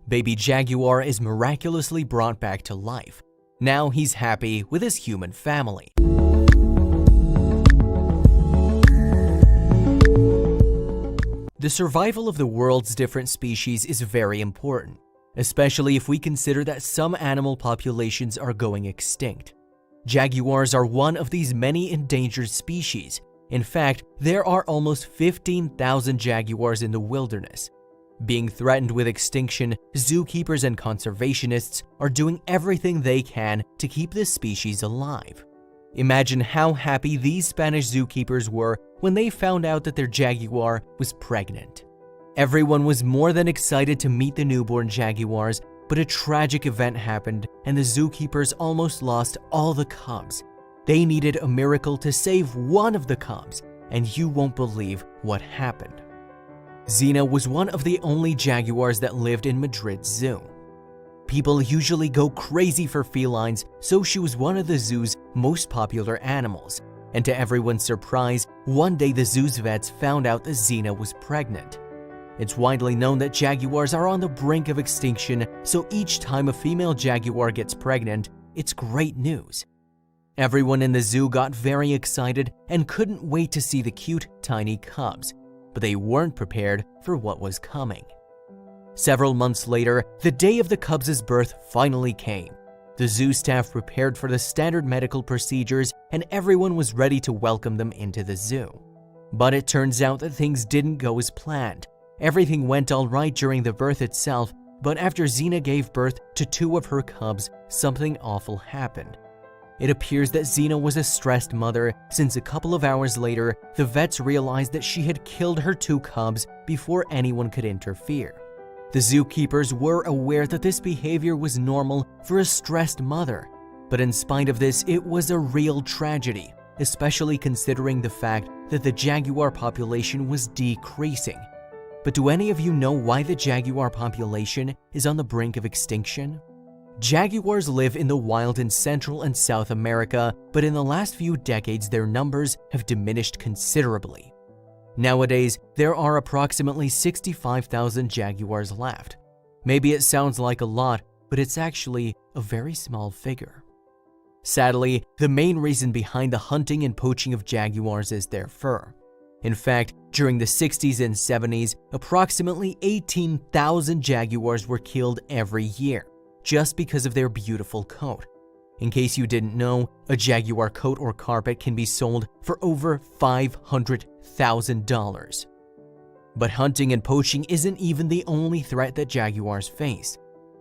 Baby Jaguar is miraculously brought back to life. Now he's happy with his human family. The survival of the world's different species is very important, especially if we consider that some animal populations are going extinct. Jaguars are one of these many endangered species. In fact, there are almost 15,000 jaguars in the wilderness. Being threatened with extinction, zookeepers and conservationists are doing everything they can to keep this species alive. Imagine how happy these Spanish zookeepers were when they found out that their jaguar was pregnant. Everyone was more than excited to meet the newborn jaguars, but a tragic event happened and the zookeepers almost lost all the cubs. They needed a miracle to save one of the cubs, and you won't believe what happened. Xena was one of the only jaguars that lived in Madrid Zoo. People usually go crazy for felines, so she was one of the zoo's most popular animals. And to everyone's surprise, one day the zoo's vets found out that Xena was pregnant. It's widely known that jaguars are on the brink of extinction, so each time a female jaguar gets pregnant, it's great news. Everyone in the zoo got very excited and couldn't wait to see the cute, tiny cubs, but they weren't prepared for what was coming. Several months later, the day of the cubs' birth finally came. The zoo staff prepared for the standard medical procedures and everyone was ready to welcome them into the zoo. But it turns out that things didn't go as planned. Everything went all right during the birth itself, but after Xena gave birth to two of her cubs, something awful happened. It appears that Xena was a stressed mother since a couple of hours later, the vets realized that she had killed her two cubs before anyone could interfere. The zookeepers were aware that this behavior was normal for a stressed mother, but in spite of this, it was a real tragedy, especially considering the fact that the jaguar population was decreasing. But do any of you know why the jaguar population is on the brink of extinction? Jaguars live in the wild in Central and South America, but in the last few decades their numbers have diminished considerably. Nowadays, there are approximately 65,000 jaguars left. Maybe it sounds like a lot, but it's actually a very small figure. Sadly, the main reason behind the hunting and poaching of jaguars is their fur. In fact, during the 60s and 70s, approximately 18,000 jaguars were killed every year, just because of their beautiful coat. In case you didn't know, a jaguar coat or carpet can be sold for over $500,000. But hunting and poaching isn't even the only threat that jaguars face.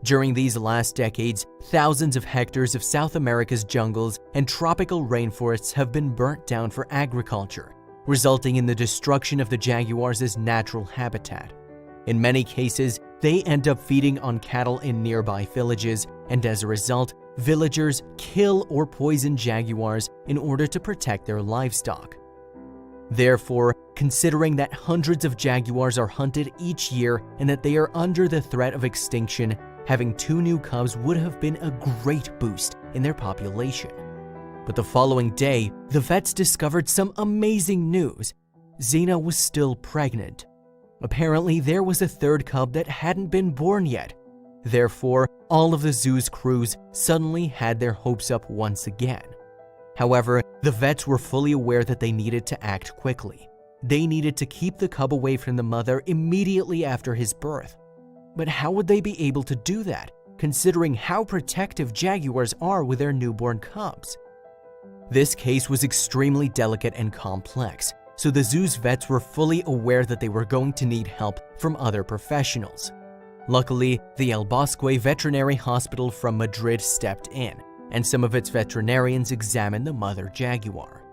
During these last decades, thousands of hectares of South America's jungles and tropical rainforests have been burnt down for agriculture, resulting in the destruction of the jaguars' natural habitat. In many cases, they end up feeding on cattle in nearby villages, and as a result, villagers kill or poison jaguars in order to protect their livestock. Therefore, considering that hundreds of jaguars are hunted each year and that they are under the threat of extinction, having two new cubs would have been a great boost in their population. But the following day, the vets discovered some amazing news. Xena was still pregnant. Apparently, there was a third cub that hadn't been born yet. Therefore, all of the zoo's crews suddenly had their hopes up once again. However, the vets were fully aware that they needed to act quickly. They needed to keep the cub away from the mother immediately after his birth. But how would they be able to do that, considering how protective jaguars are with their newborn cubs? This case was extremely delicate and complex, so the zoo's vets were fully aware that they were going to need help from other professionals. Luckily, the El Bosque Veterinary Hospital from Madrid stepped in, and some of its veterinarians examined the mother jaguar.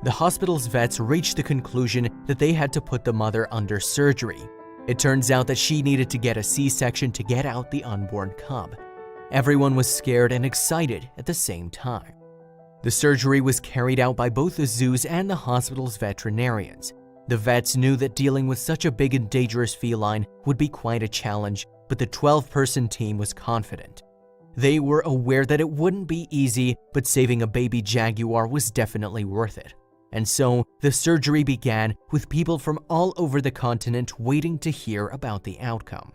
The hospital's vets reached the conclusion that they had to put the mother under surgery. It turns out that she needed to get a C-section to get out the unborn cub. Everyone was scared and excited at the same time. The surgery was carried out by both the zoo's and the hospital's veterinarians. The vets knew that dealing with such a big and dangerous feline would be quite a challenge, but the 12-person team was confident. They were aware that it wouldn't be easy, but saving a baby jaguar was definitely worth it. And so, the surgery began with people from all over the continent waiting to hear about the outcome.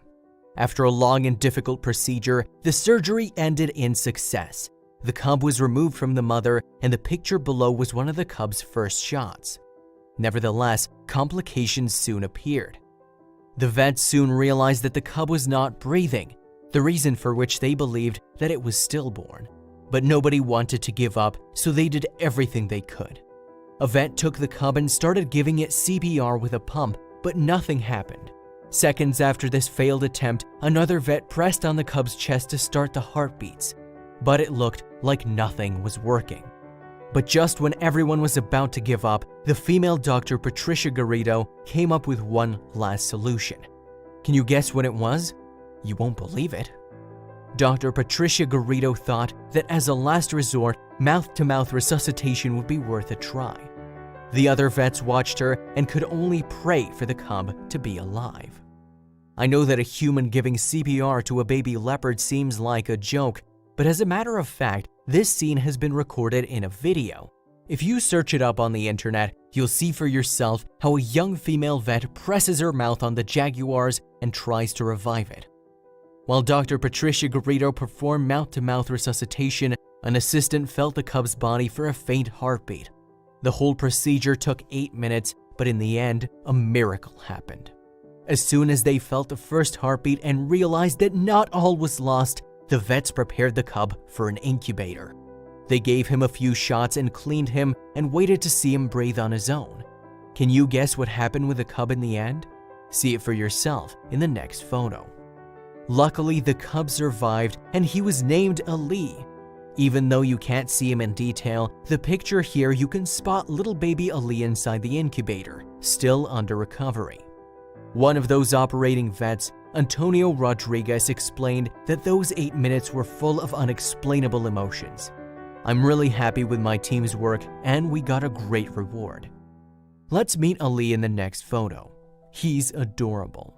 After a long and difficult procedure, the surgery ended in success. The cub was removed from the mother, and the picture below was one of the cub's first shots. Nevertheless, complications soon appeared. The vets soon realized that the cub was not breathing, the reason for which they believed that it was stillborn. But nobody wanted to give up, so they did everything they could. A vet took the cub and started giving it CPR with a pump, but nothing happened. Seconds after this failed attempt, another vet pressed on the cub's chest to start the heartbeats, but it looked like nothing was working. But just when everyone was about to give up, the female doctor Patricia Garrido came up with one last solution. Can you guess what it was? You won't believe it. Dr. Patricia Garrido thought that as a last resort, mouth-to-mouth resuscitation would be worth a try. The other vets watched her and could only pray for the cub to be alive. I know that a human giving CPR to a baby leopard seems like a joke, but as a matter of fact, this scene has been recorded in a video. If you search it up on the internet, you'll see for yourself how a young female vet presses her mouth on the Jaguars and tries to revive it. While Dr. Patricia Garrido performed mouth-to-mouth resuscitation, an assistant felt the cub's body for a faint heartbeat. The whole procedure took 8 minutes, but in the end, a miracle happened. As soon as they felt the first heartbeat and realized that not all was lost, the vets prepared the cub for an incubator. They gave him a few shots and cleaned him and waited to see him breathe on his own. Can you guess what happened with the cub in the end? See it for yourself in the next photo. Luckily, the cub survived and he was named Ali. Even though you can't see him in detail, the picture here you can spot little baby Ali inside the incubator, still under recovery. One of those operating vets, Antonio Rodriguez, explained that those 8 minutes were full of unexplainable emotions. I'm really happy with my team's work and we got a great reward. Let's meet Ali in the next photo. He's adorable.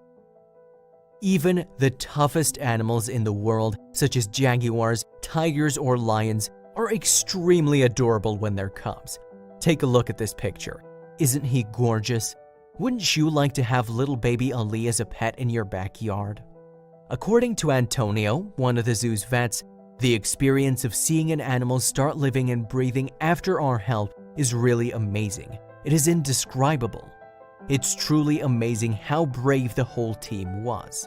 Even the toughest animals in the world, such as jaguars, tigers, or lions, are extremely adorable when they're cubs. Take a look at this picture. Isn't he gorgeous? Wouldn't you like to have little baby Ali as a pet in your backyard? According to Antonio, one of the zoo's vets, the experience of seeing an animal start living and breathing after our help is really amazing. It is indescribable. It's truly amazing how brave the whole team was.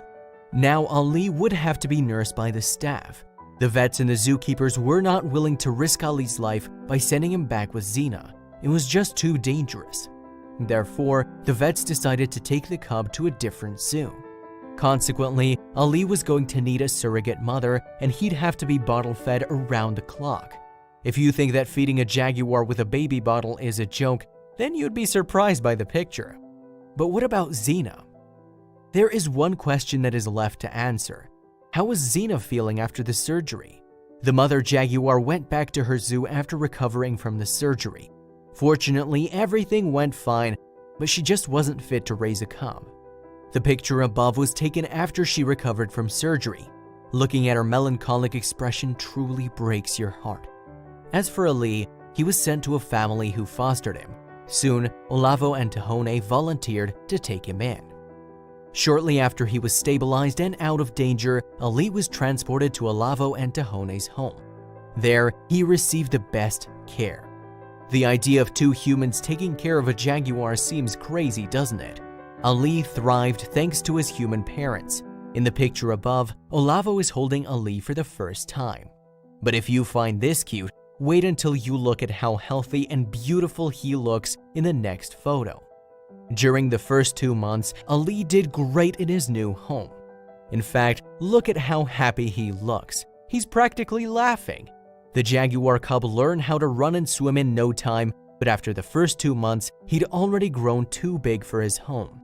Now, Ali would have to be nursed by the staff. The vets and the zookeepers were not willing to risk Ali's life by sending him back with Zena. It was just too dangerous. Therefore, the vets decided to take the cub to a different zoo. Consequently, Ali was going to need a surrogate mother and he'd have to be bottle-fed around the clock. If you think that feeding a jaguar with a baby bottle is a joke, then you'd be surprised by the picture. But what about Zena? There is one question that is left to answer. How was Zena feeling after the surgery? The mother jaguar went back to her zoo after recovering from the surgery. Fortunately, everything went fine, but she just wasn't fit to raise a cub. The picture above was taken after she recovered from surgery. Looking at her melancholic expression truly breaks your heart. As for Ali, he was sent to a family who fostered him. Soon, Olavo and Tahone volunteered to take him in. Shortly after he was stabilized and out of danger, Ali was transported to Olavo and Tahone's home. There, he received the best care. The idea of two humans taking care of a jaguar seems crazy, doesn't it? Ali thrived thanks to his human parents. In the picture above, Olavo is holding Ali for the first time. But if you find this cute, wait until you look at how healthy and beautiful he looks in the next photo. During the first 2 months, Ali did great in his new home. In fact, look at how happy he looks. He's practically laughing. The jaguar cub learned how to run and swim in no time, but after the first 2 months, he'd already grown too big for his home.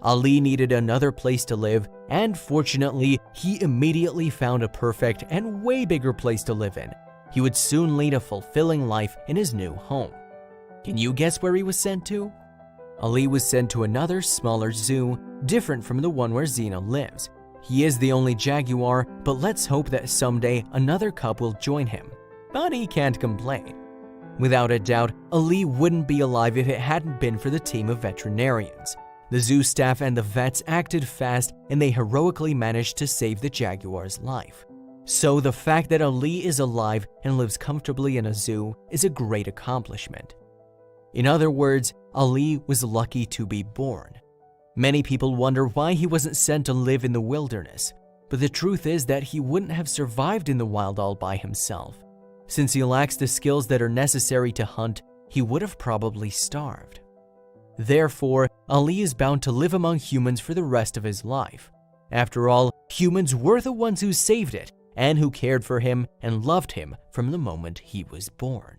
Ali needed another place to live, and fortunately, he immediately found a perfect and way bigger place to live in. He would soon lead a fulfilling life in his new home. Can you guess where he was sent to? Ali was sent to another, smaller zoo, different from the one where Zena lives. He is the only jaguar, but let's hope that someday another cub will join him. But he can't complain. Without a doubt, Ali wouldn't be alive if it hadn't been for the team of veterinarians. The zoo staff and the vets acted fast and they heroically managed to save the Jaguar's life. So the fact that Ali is alive and lives comfortably in a zoo is a great accomplishment. In other words, Ali was lucky to be born. Many people wonder why he wasn't sent to live in the wilderness, but the truth is that he wouldn't have survived in the wild all by himself. Since he lacks the skills that are necessary to hunt, he would have probably starved. Therefore, Ali is bound to live among humans for the rest of his life. After all, humans were the ones who saved it and who cared for him and loved him from the moment he was born.